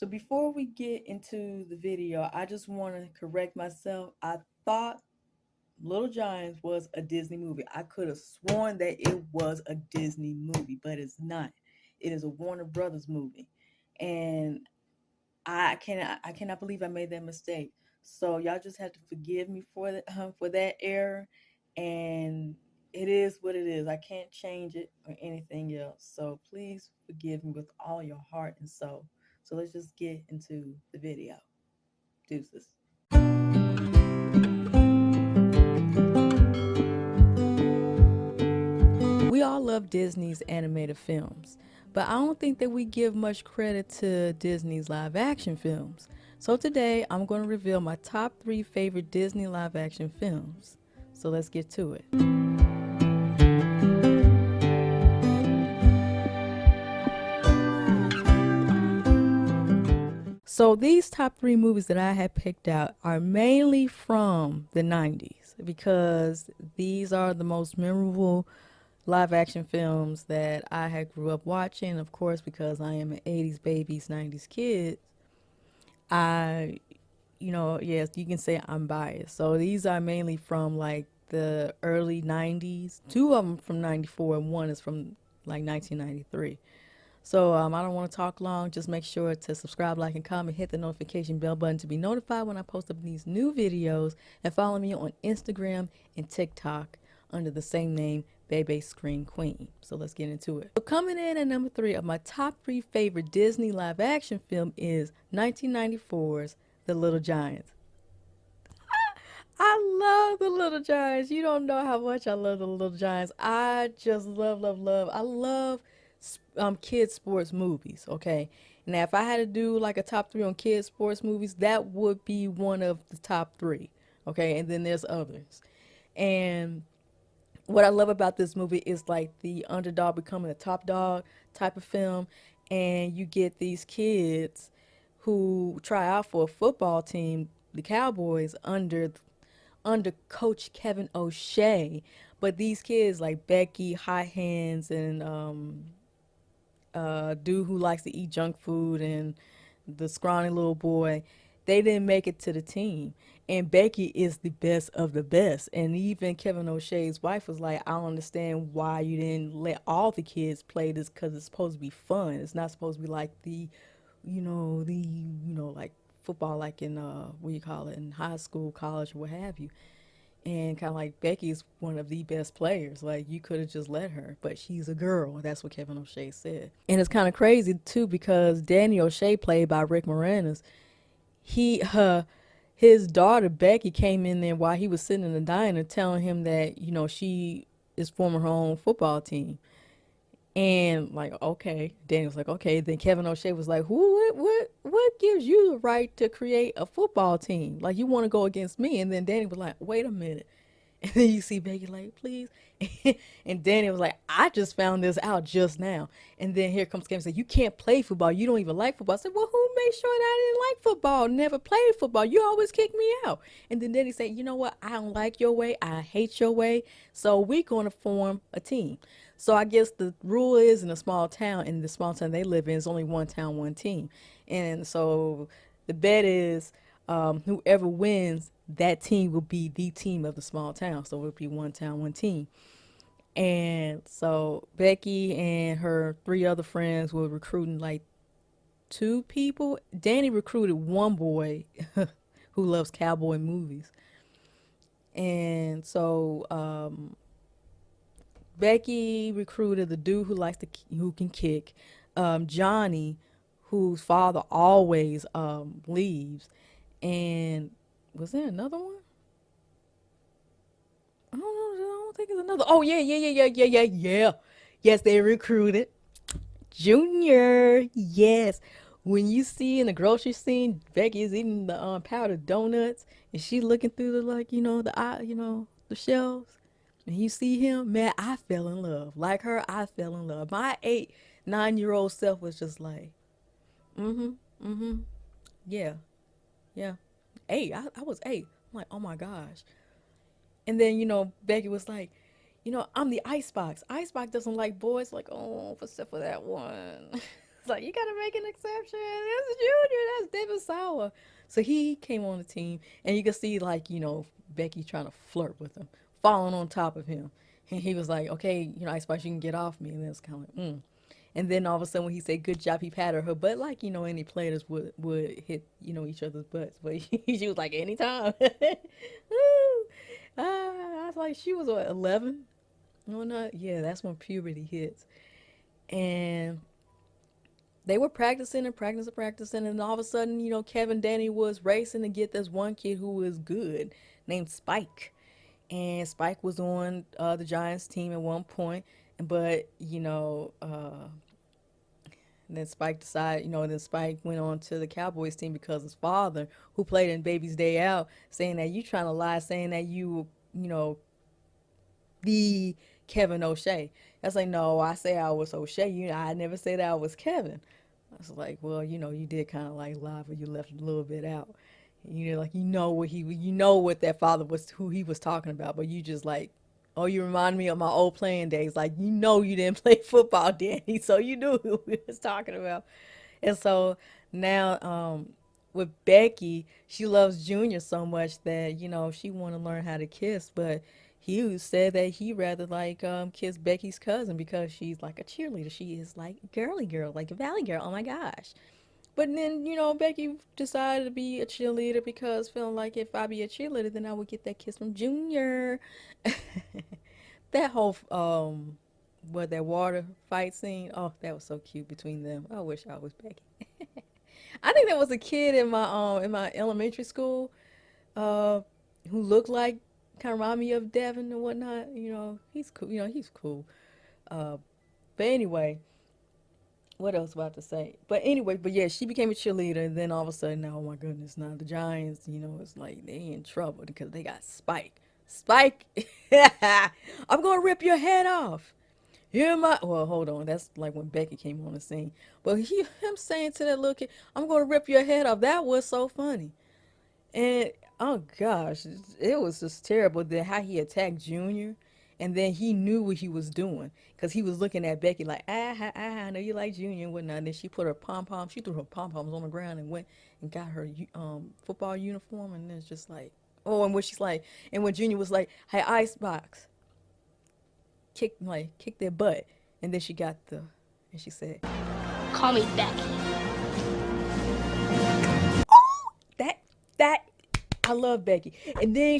So before we get into the video, I just want to correct myself. I thought Little Giants was a Disney movie. I could have sworn that it was a Disney movie, but it's not. It is a Warner Brothers movie. And I cannot believe I made that mistake. So y'all just have to forgive me for that error, and it is what it is. I can't change it or anything else. So please forgive me with all your heart and soul. So let's just get into the video. Deuces. We all love Disney's animated films, but I don't think that we give much credit to Disney's live action films. So today I'm going to reveal my top 3 favorite Disney live action films. So let's get to it. So these top 3 movies that I have picked out are mainly from the 90s because these are the most memorable live action films that I had grew up watching. Of course, because I am an 80s babies, 90s kid, I, yes, you can say I'm biased. So these are mainly from like the early 90s. Two of them from 94 and one is from like 1993. So I don't want to talk long. Just make sure to subscribe, like, and comment. Hit the notification bell button to be notified when I post up these new videos. And follow me on Instagram and TikTok under the same name, Bebe Screen Queen. So let's get into it. So coming in at number 3 of my top 3 favorite Disney live action film is 1994's The Little Giants. I love The Little Giants. You don't know how much I love The Little Giants. I just love, love, love. I love kids sports movies. Okay, now if I had to do like a top 3 on kids sports movies, that would be one of the top 3. Okay, and then there's others. And what I love about this movie is like the underdog becoming a top dog type of film, and you get these kids who try out for a football team, the Cowboys, under Coach Kevin O'Shea. But these kids like Becky, High Hands, and dude who likes to eat junk food, and the scrawny little boy, they didn't make it to the team. And Becky is the best of the best. And even Kevin O'Shea's wife was like, I don't understand why you didn't let all the kids play this, because it's supposed to be fun. It's not supposed to be like like football, like in, what do you call it, in high school, college, or what have you. And kind of like Becky's one of the best players. Like, you could have just let her, but she's a girl. That's what Kevin O'Shea said. And it's kind of crazy too because Danny O'Shea, played by Rick Moranis, his daughter Becky came in there while he was sitting in the diner, telling him that she is forming her own football team. And like, okay, Danny was like, okay. Then Kevin O'Shea was like, what gives you the right to create a football team? Like, you want to go against me? And then Danny was like, wait a minute. And then you see Becky like, please. And Danny was like, I just found this out just now. And then here comes Kevin and say, you can't play football. You don't even like football. I said, well, who made sure that I didn't like football? Never played football. You always kick me out. And then Danny said, you know what? I don't like your way. I hate your way. So we're going to form a team. So I guess the rule is, in a small town, in the small town they live in, is only one town, one team. And so the bet is, whoever wins, that team will be the team of the small town. So it will be one town, one team. And so Becky and her 3 other friends were recruiting like 2 people. Danny recruited one boy who loves cowboy movies. And so Becky recruited the dude who can kick, Johnny, whose father always leaves, and was there another one? I don't know. I don't think it's another. Oh yeah, yeah, yeah, yeah, yeah, yeah, yeah. Yes, they recruited Junior. Yes. When you see in the grocery scene, Becky is eating the powdered donuts, and she looking through the, like, the shelves, and you see him, man, I fell in love. Like her, I fell in love. My 9-year-old self was just like, mm-hmm, mm-hmm, yeah, yeah. 8. I was 8. I'm like, oh my gosh. And then, Becky was like, I'm the icebox. Icebox doesn't like boys. Like, oh, except for that one. It's like, you gotta make an exception. It's David Sauer. So he came on the team, and you could see like Becky trying to flirt with him, falling on top of him, and he was like, "Okay, Ice Spice, you can get off me." And then it's kind of like, And then all of a sudden, when he said "good job," he patted her butt like any players would hit each other's butts. But she was like, "Anytime." I was like, she was what, 11? No, not yeah. That's when puberty hits, and they were practicing and practicing, and all of a sudden, Kevin Danny was racing to get this one kid who was good named Spike. And Spike was on the Giants team at one point, but then Spike decided, then Spike went on to the Cowboys team because his father, who played in Baby's Day Out, saying that you trying to lie, saying that the Kevin O'Shea. I was like, no, I say I was O'Shea. I never said I was Kevin. I was like, well, you did kind of like lie, but you left a little bit out. Like what that father was, who he was talking about, but you just like, oh, you remind me of my old playing days. Like, you didn't play football, Danny, so you knew who we was talking about. And so now, with Becky, she loves Junior so much that she want to learn how to kiss, but he said that he rather like kiss Becky's cousin because she's like a cheerleader. She is like girly girl, like a valley girl. Oh my gosh. But then, Becky decided to be a cheerleader because feeling like if I be a cheerleader, then I would get that kiss from Junior. That whole that water fight scene. Oh, that was so cute between them. I wish I was Becky. I think there was a kid in my elementary school, uh, who looked like kind of remind me of Devin and whatnot. He's cool. He's cool. Uh, but anyway, what else about to say? But anyway, but yeah, she became a cheerleader, and then all of a sudden, now, oh my goodness, now the Giants, it's like they in trouble because they got Spike. Spike, I'm gonna rip your head off. You're my. Well, hold on, that's like when Becky came on the scene. But him saying to that little kid, "I'm gonna rip your head off." That was so funny. And oh gosh, it was just terrible that how he attacked Junior, and then he knew what he was doing because he was looking at Becky like, I know you like Junior and whatnot. And then she put her she threw her pom poms on the ground and went and got her football uniform, and then it's just like, oh, and when she's like, and when Junior was like, hey, Icebox, kick their butt, and then and she said, call me Becky. that that I love Becky. And then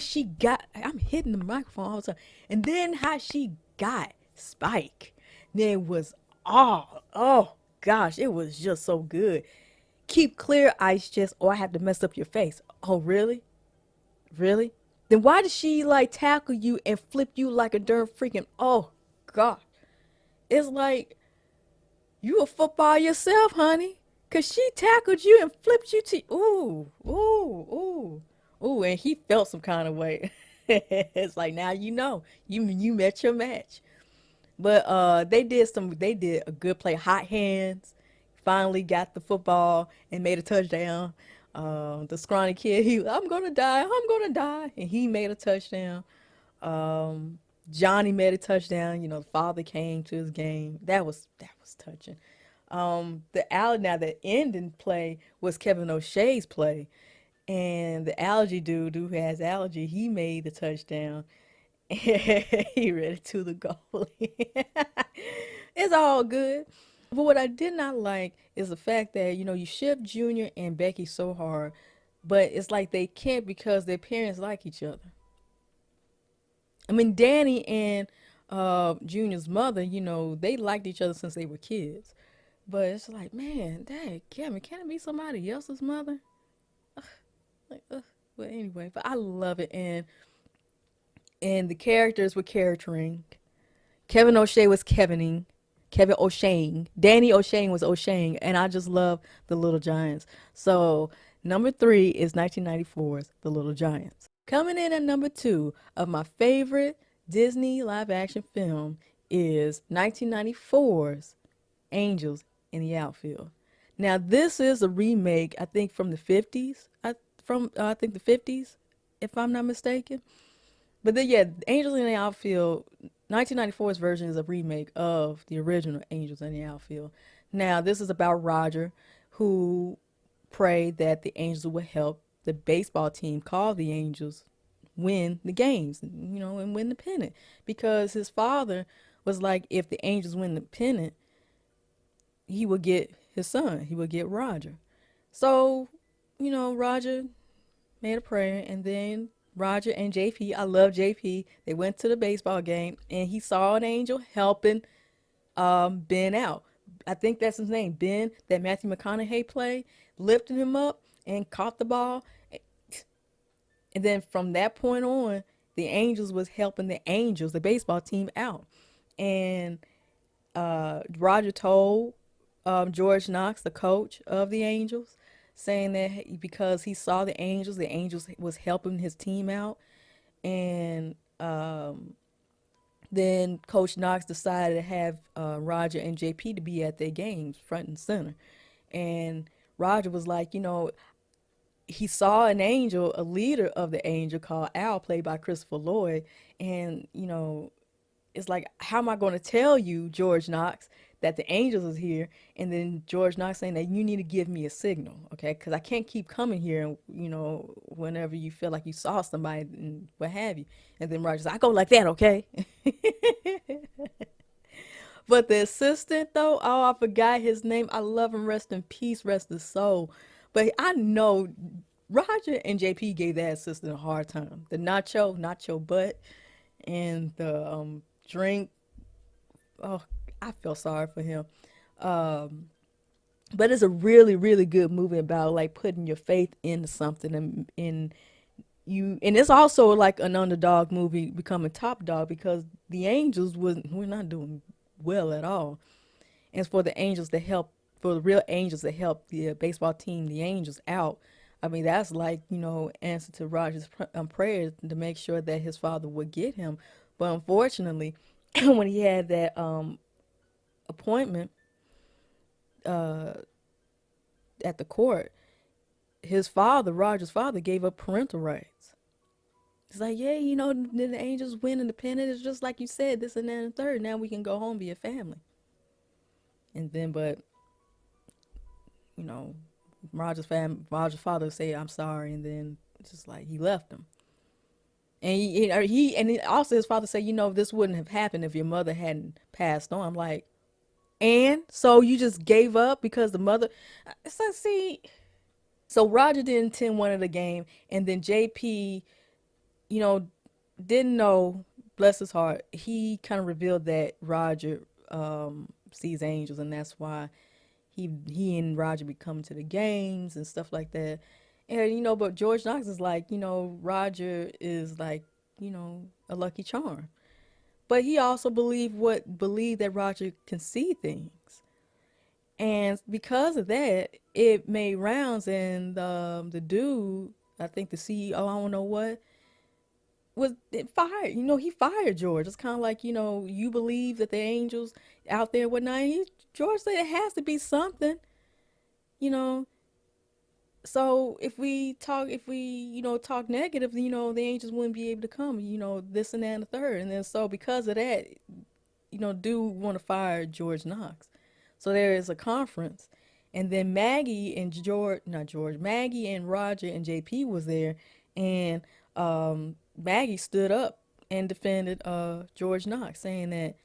I'm hitting the microphone all the time. And then how she got Spike. Then it was, oh gosh, it was just so good. Keep clear, Ice Chest, or I have to mess up your face. Oh, really? Really? Then why did she like tackle you and flip you like a darn freaking, oh God. It's like, you a football yourself, honey. Cause she tackled you and flipped you to, ooh. Ooh, and he felt some kind of way. It's like, now you met your match. But they did a good play. Hot hands, finally got the football and made a touchdown. The scrawny kid, I'm gonna die, and he made a touchdown. Johnny made a touchdown. The father came to his game. That was touching. The ending play was Kevin O'Shea's play, and the allergy dude who has allergy, he made the touchdown. He read it to the goalie. It's all good. But what I did not like is the fact that, you shift Junior and Becky so hard, but it's like they can't because their parents like each other. I mean, Danny and Junior's mother, they liked each other since they were kids. But it's like, man, dang, can it be somebody else's mother? Like, but anyway, but I love it, and the characters were charactering. Kevin O'Shea was Kevining. Kevin O'Shea. Danny O'Shea was O'Shea, and I just love The Little Giants. So number 3 is 1994's The Little Giants. Coming in at number 2 of my favorite Disney live action film is 1994's Angels in the Outfield. Now this is a remake, I think from the 50s. I think the 50s, if I'm not mistaken. But then yeah, Angels in the Outfield, 1994's version is a remake of the original Angels in the Outfield. Now this is about Roger, who pray that the Angels would help the baseball team call the Angels win the games, and win the pennant. Because his father was like, if the Angels win the pennant, he would get his son, he would get Roger. So, Roger made a prayer, and then Roger and JP, I love JP, they went to the baseball game, and he saw an angel helping Ben out. I think that's his name, Ben, that Matthew McConaughey played, lifted him up and caught the ball. And then from that point on, the Angels was helping the Angels, the baseball team, out. And Roger told George Knox, the coach of the Angels, saying that because he saw the Angels was helping his team out. And then Coach Knox decided to have Roger and JP to be at their games front and center. And Roger was like, he saw an angel, a leader of the angel called Al, played by Christopher Lloyd. And, it's like, how am I going to tell you, George Knox, that the angels is here? And then George Knox saying that you need to give me a signal, okay? Because I can't keep coming here, and whenever you feel like you saw somebody and what have you. And then Roger said, I go like that, okay? But the assistant, though, oh, I forgot his name. I love him. Rest in peace, rest his soul. But I know Roger and JP gave that assistant a hard time. The nacho butt, and the drink. Oh, I feel sorry for him. Um, but it's a really, really good movie about like putting your faith into something, and it's also like an underdog movie becoming top dog, because the Angels we're not doing well at all. And it's for the Angels to help, for the real Angels to help the baseball team, the Angels, out. I mean, that's like, answer to Roger's prayers to make sure that his father would get him. But unfortunately, when he had that appointment uh, at the court, his father, Roger's father, gave up parental rights. It's like, yeah, the Angels win independent. It's just like you said, this and that and third. Now we can go home, be a family. And then, but you know, Roger's father say I'm sorry, and then it's just like he left him. And also his father said, this wouldn't have happened if your mother hadn't passed on. I'm like, and so you just gave up because the mother. So see, so Roger didn't attend one of the game, and then JP, you know, didn't know. Bless his heart, he kind of revealed that Roger sees angels, and that's why he and Roger be coming to the games and stuff like that. And but George Knox is like, Roger is like, a lucky charm. But he also believed that Roger can see things. And because of that, it made rounds, and the dude, I think the CEO, I don't know what, was it fired. He fired George. It's kind of like, you believe that the angels out there and whatnot. George said it has to be something, you know. So if we talk negative, the angels wouldn't be able to come, this and that and the third. And then so because of that, dude want to fire George Knox. So there is a conference, and then Maggie and Roger and JP was there, and Maggie stood up and defended George Knox, saying that,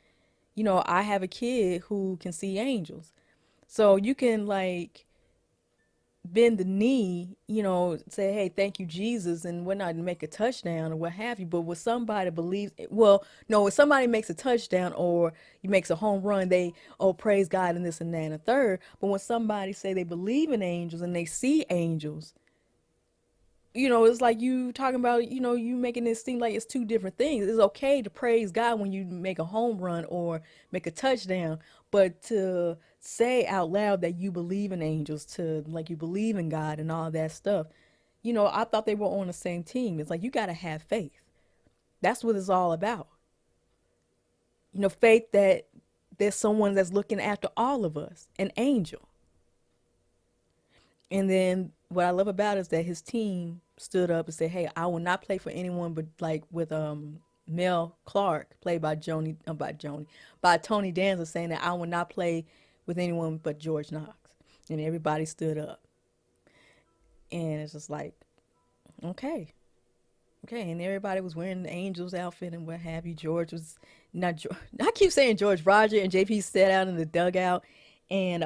I have a kid who can see angels. So you can like bend the knee, say, hey, thank you, Jesus, and whatnot, and make a touchdown or what have you. But when somebody believes, well, no, when somebody makes a touchdown or you makes a home run, they, oh, praise God and this and that and a third. But when somebody say they believe in angels and they see angels, it's like you talking about, you making it seem like it's two different things. It's okay to praise God when you make a home run or make a touchdown, but to say out loud that you believe in angels, to like you believe in God and all that stuff, I thought they were on the same team. It's like you got to have faith. That's what it's all about. Faith that there's someone that's looking after all of us, an angel. And then what I love about it is that his team stood up and said, "Hey, I will not play for anyone but like with Mel Clark, played by by Tony Danza, saying that I will not play with anyone but George Knox." And everybody stood up. And it's just like, okay. Okay, and everybody was wearing the Angels outfit and what have you. George was not. I keep saying George. Roger and JP sat out in the dugout, and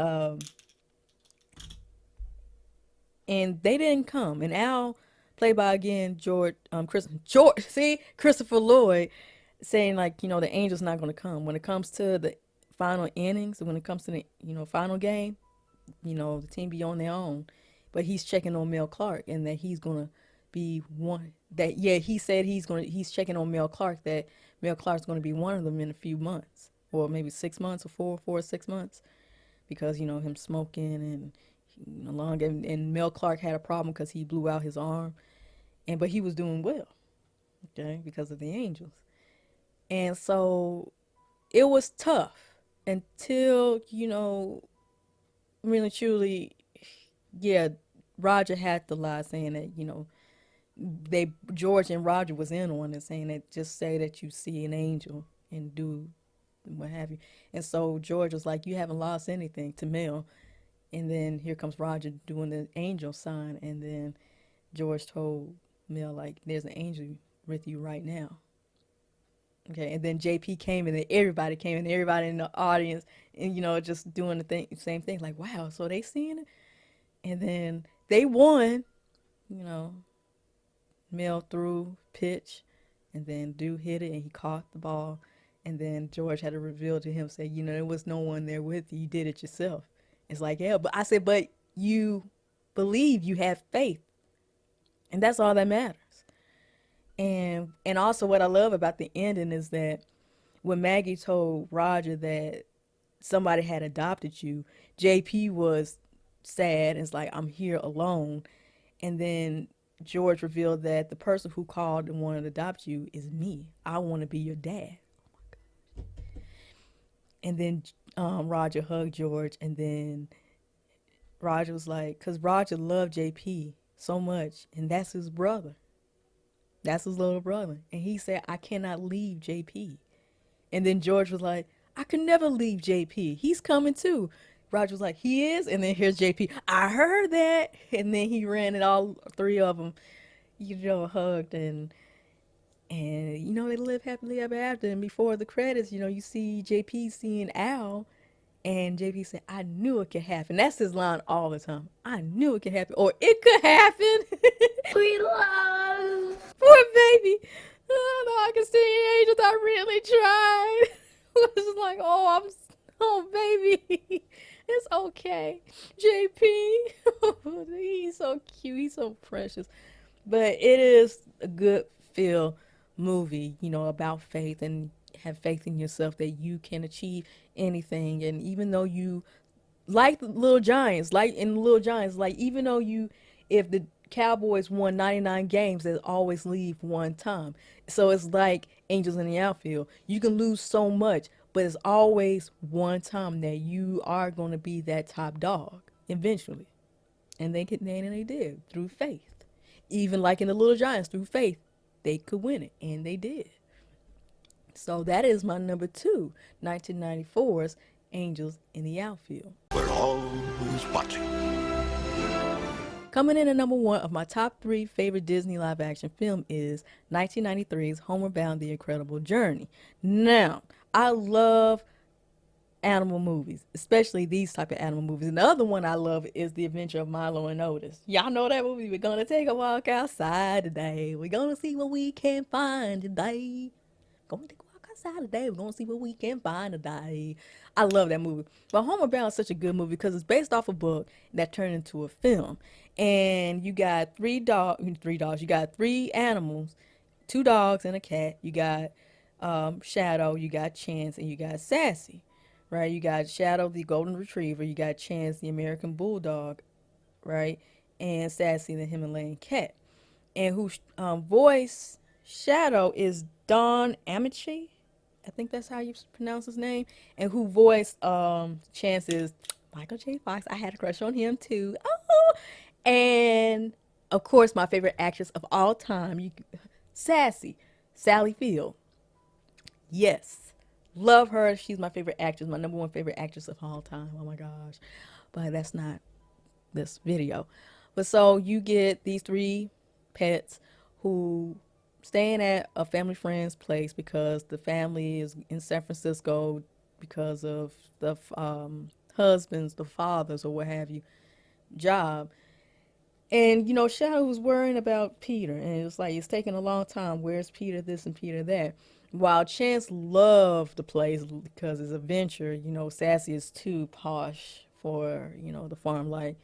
they didn't come. And Al, played by again George. See, Christopher Lloyd, saying like, the Angels not going to come when it comes to the final innings. When it comes to the final game, the team be on their own. But he's checking on Mel Clark and that he's gonna be one that yeah, he said he's checking on Mel Clark that Mel Clark's gonna be one of them in a few months. Or maybe 6 months or 4 or 6 months. Because, him smoking and long and Mel Clark had a problem because he blew out his arm. But he was doing well, okay, because of the Angels. And so it was tough until, really truly, yeah, Roger had to lie saying that, they George and Roger was in on it, saying that just say that you see an angel and do what have you. And so George was like, you haven't lost anything to Mel. And then here comes Roger doing the angel sign, and then George told Mel like, there's an angel with you right now. Okay, and then JP came and then everybody came and everybody in the audience and just doing same thing, like, wow, so they seeing it. And then they won, you know, Mel threw pitch, and then Dude hit it, and he caught the ball. And then George had to reveal to him, say, there was no one there with you. You did it yourself. It's like, yeah, but I said, but you believe, you have faith, and that's all that matters. And also, what I love about the ending is that when Maggie told Roger that somebody had adopted you, JP was sad and it's like, I'm here alone. And then George revealed that the person who called and wanted to adopt you is me. I want to be your dad. And then Roger hugged George, and then Roger was like, because Roger loved JP so much, and that's his brother. That's his little brother. And he said, I cannot leave JP. And then George was like, I could never leave JP. He's coming too. Roger was like, he is? And then here's JP. I heard that. And then he ran and all three of them, hugged and they live happily ever after. And before the credits, you see JP seeing Al, and JP said, I knew it could happen. That's his line all the time. I knew it could happen. Or it could happen. We love. Poor baby. Oh, no, I can see angels. I really tried. I was just like, oh, baby. It's okay. JP. He's so cute. He's so precious. But it is a good feel movie, about faith, and have faith in yourself that you can achieve anything. And even though you, like the Little Giants, like in Little Giants, like even though if the Cowboys won 99 games, they always leave one time. So it's like Angels in the Outfield. You can lose so much, but it's always one time that you are going to be that top dog eventually. And they did through faith. Even like in the Little Giants, through faith, they could win it, and they did. So that is my number two, 1994's Angels in the Outfield. We're always watching. Coming in at number one of my top three favorite Disney live action film is 1993's Homeward Bound: The Incredible Journey. Now, I love animal movies, especially these type of animal movies. And the other one I love is The Adventure of Milo and Otis. Y'all know that movie. We're gonna take a walk outside today. We're gonna see what we can find today. Gonna take a walk outside today. We're gonna see what we can find today. I love that movie. But Homeward Bound is such a good movie because it's based off a book that turned into a film. And you got three dogs. You got three animals, two dogs and a cat. You got Shadow. You got Chance, and you got Sassy. Right? You got Shadow, the golden retriever. You got Chance, the American bulldog, right? And Sassy, the Himalayan cat. And who voice Shadow is Don Ameche. I think that's how you pronounce his name. And who voiced Chance is Michael J. Fox. I had a crush on him too. Oh! And of course, my favorite actress of all time, Sassy, Sally Field. Yes. Love her. She's my favorite actress, my number one favorite actress of all time. Oh my gosh. But that's not this video. But so you get these three pets who staying at a family friend's place because the family is in San Francisco because of the husbands, the fathers, or what have you, job. And Shadow was worrying about Peter, and it was like it's taking a long time. Where's Peter? This and Peter that. While Chance loved the place because it's a venture, Sassy is too posh for the farm life.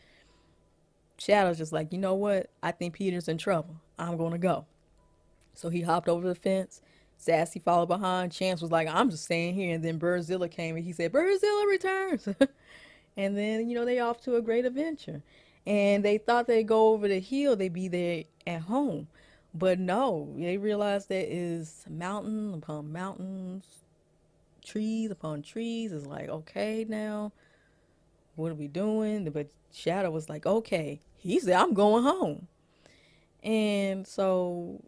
Shadow's just like, you know what? I think Peter's in trouble. I'm gonna go. So he hopped over the fence. Sassy followed behind. Chance was like, I'm just staying here. And then Birdzilla came and he said, Birdzilla returns. And then, they off to a great adventure. And they thought they'd go over the hill, they'd be there at home. But no, they realized there is mountain upon mountains, trees upon trees. It's like, okay, now, what are we doing? But Shadow was like, okay. He said, I'm going home. And so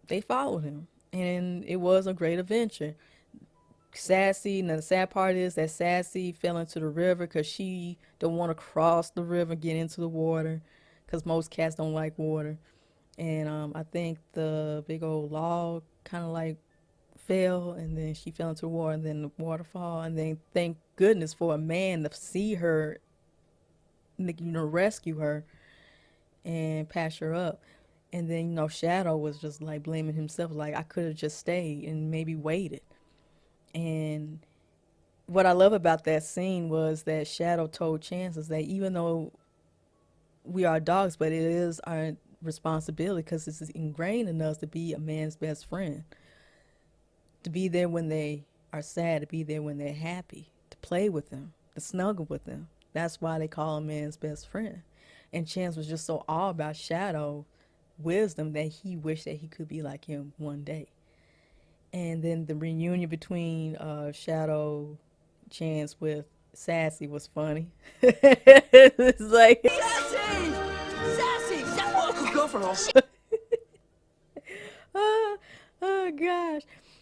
they followed him. And it was a great adventure. Sassy, and the sad part is that Sassy fell into the river because she don't want to cross the river, get into the water, because most cats don't like water. And I think the big old log kind of like fell, and then she fell into the water, and then the waterfall, and then thank goodness for a man to see her, rescue her and patch her up. And then Shadow was just like blaming himself, like I could have just stayed and maybe waited. And what I love about that scene was that Shadow told Chance is that even though we are dogs, but it is our responsibility because this is ingrained in us to be a man's best friend, to be there when they are sad, to be there when they're happy, to play with them, to snuggle with them. That's why they call a man's best friend. And Chance was just so awe about Shadow wisdom that he wished that he could be like him one day. And then the reunion between Shadow, Chance with Sassy was funny. It's like Sassy! Sassy! Sassy! Go for it. oh gosh.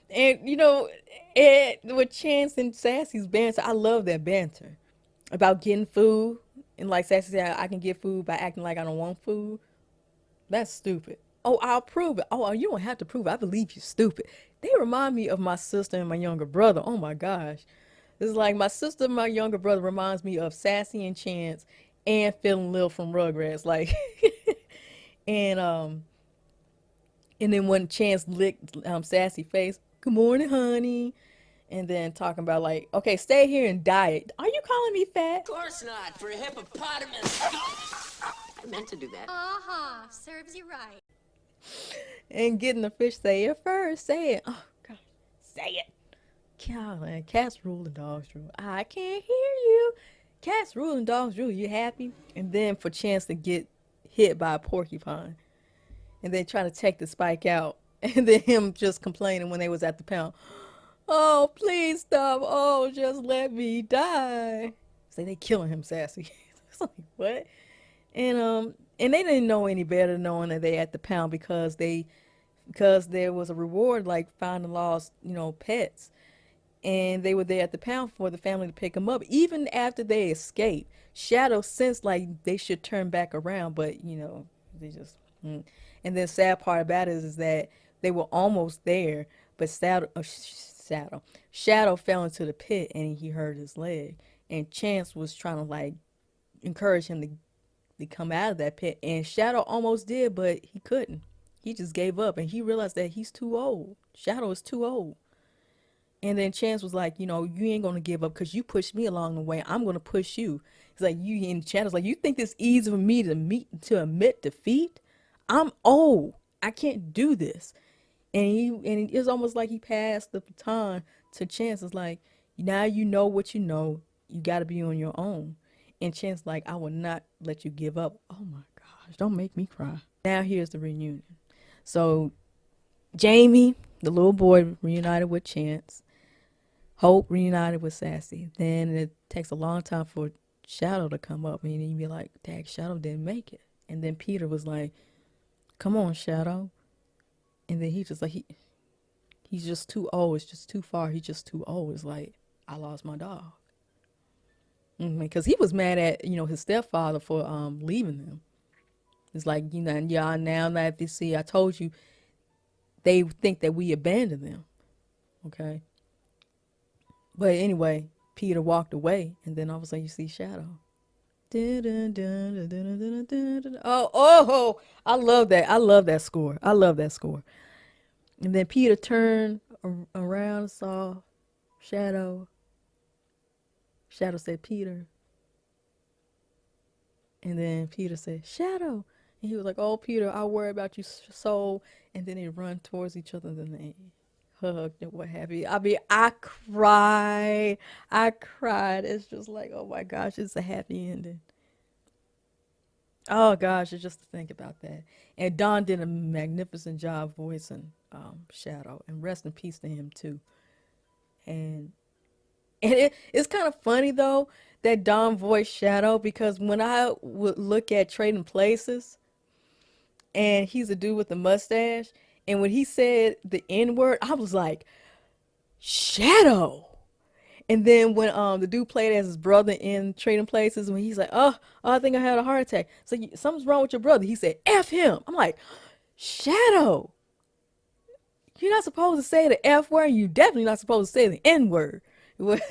And with Chance and Sassy's banter, I love that banter about getting food. And like Sassy said, I can get food by acting like I don't want food. That's stupid. Oh, I'll prove it. Oh, you don't have to prove it. I believe you're stupid. They remind me of my sister and my younger brother. Oh my gosh. It's like my sister and my younger brother reminds me of Sassy and Chance and Phil and Lil from Rugrats. Like and and then when Chance licked Sassy face, good morning, honey. And then talking about like, okay, stay here and diet. Are you calling me fat? Of course not, for a hippopotamus. I meant to do that. Uh-huh, serves you right. And getting the fish, say it first. Say it. Oh, God. Say it. God, cats rule and dogs rule. I can't hear you. Cats rule and dogs rule. You happy? And then for Chance to get hit by a porcupine. And then try to take the spike out. And then him just complaining when they was at the pound. Oh, please stop. Oh, just let me die. Say they killing him, Sassy. It's like, what? And they didn't know any better knowing that they at the pound because there was a reward like finding lost, pets. And they were there at the pound for the family to pick them up. Even after they escaped, Shadow sensed like they should turn back around, but they just. And then sad part about it is that they were almost there, but Shadow fell into the pit and he hurt his leg. And Chance was trying to like encourage him to come out of that pit, and Shadow almost did, but he couldn't. He just gave up, and he realized that he's too old. Shadow is too old. And then Chance was like, you ain't gonna give up because you pushed me along the way. I'm gonna push you. He's like, and Shadow's like, you think it's easy for me to admit defeat? I'm old. I can't do this. And it's almost like he passed the baton to Chance. It's like, now you know what you know. You got to be on your own. And Chance like, I will not let you give up. Oh my gosh, don't make me cry. Now here's the reunion. So Jamie, the little boy, reunited with Chance. Hope reunited with Sassy. Then it takes a long time for Shadow to come up. And you'd be like, dang, Shadow didn't make it. And then Peter was like, come on, Shadow. And then he just like, he's just too old. It's just too far. He's just too old. It's like, I lost my dog. Because he was mad at his stepfather for leaving them. It's like, you know, and y'all now that they see, I told you, they think that we abandoned them. Okay. But anyway, Peter walked away, and then all of a sudden you see Shadow. Oh, I love that. I love that score. I love that score. And then Peter turned around and saw Shadow. Shadow said, Peter. And then Peter said, Shadow. And he was like, oh, Peter, I worry about you so. And then they run towards each other, and then they hugged and what have you. I mean, I cried. I cried. It's just like, oh my gosh, it's a happy ending. Oh gosh, it's just to think about that. And Don did a magnificent job voicing Shadow, and rest in peace to him too. And it's kind of funny though that Don voiced Shadow, because when I would look at Trading Places, and he's a dude with a mustache, and when he said the N word, I was like, Shadow. And then when the dude played as his brother in Trading Places, when he's like, oh, I think I had a heart attack. So something's wrong with your brother. He said, F him. I'm like, Shadow. You're not supposed to say the F word. You definitely not supposed to say the N word. but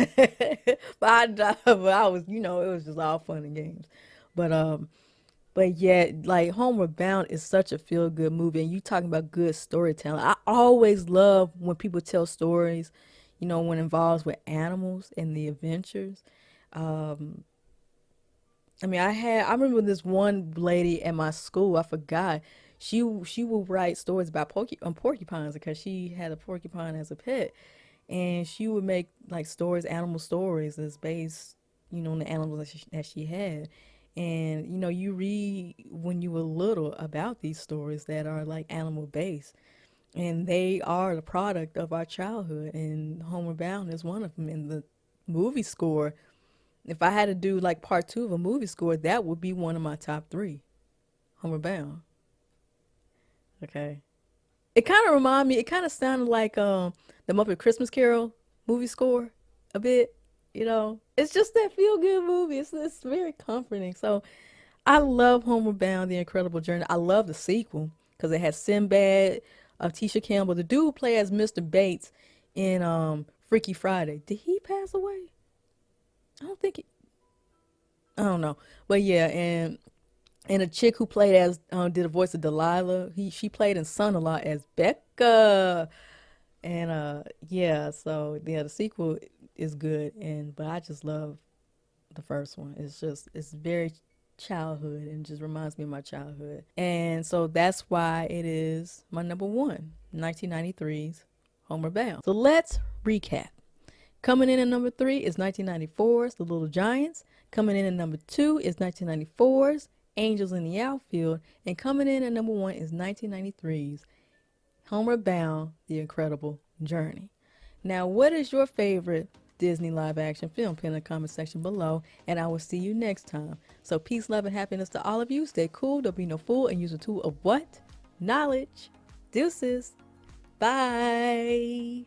I was, you know, it was just all fun and games. But yeah, like Homeward Bound is such a feel good movie, and you talking about good storytelling. I always love when people tell stories, you know, when involves with animals and the adventures. Um, I mean, I remember this one lady at my school. I forgot. She would write stories about porcupines, because she had a porcupine as a pet, and she would make like stories, animal stories, that's based, you know, on the animals that she had. And you know, you read when you were little about these stories that are like animal based, and they are the product of our childhood. And Homeward Bound is one of them. And the movie score, if I had to do like part two of a movie score, that would be one of my top three. Homeward Bound. Okay. It kind of reminded me. It kind of sounded like the Muppet Christmas Carol movie score a bit. You know, it's just that feel good movie. It's very comforting. So I love Homeward Bound: The Incredible Journey. I love the sequel because it has Sinbad, Tisha Campbell, the dude who played as Mr. Bates in Freaky Friday. Did he pass away? I don't think. I don't know, but yeah, and a chick who played as did a voice of Delilah. She played in Son a lot as Becca. And yeah, so yeah, the sequel is good, and but I just love the first one. It's very childhood, and just reminds me of my childhood. And so that's why it is my number one, 1993's Homer Bound. So let's recap. Coming in at number three is 1994's The Little Giants. Coming in at number two is 1994's Angels in the Outfield. And coming in at number one is 1993's Homeward Bound: The Incredible Journey. Now, what is your favorite Disney live action film? Put in the comment section below, and I will see you next time. So peace, love, and happiness to all of you. Stay cool, don't be no fool, and use a tool of what? Knowledge. Deuces. Bye.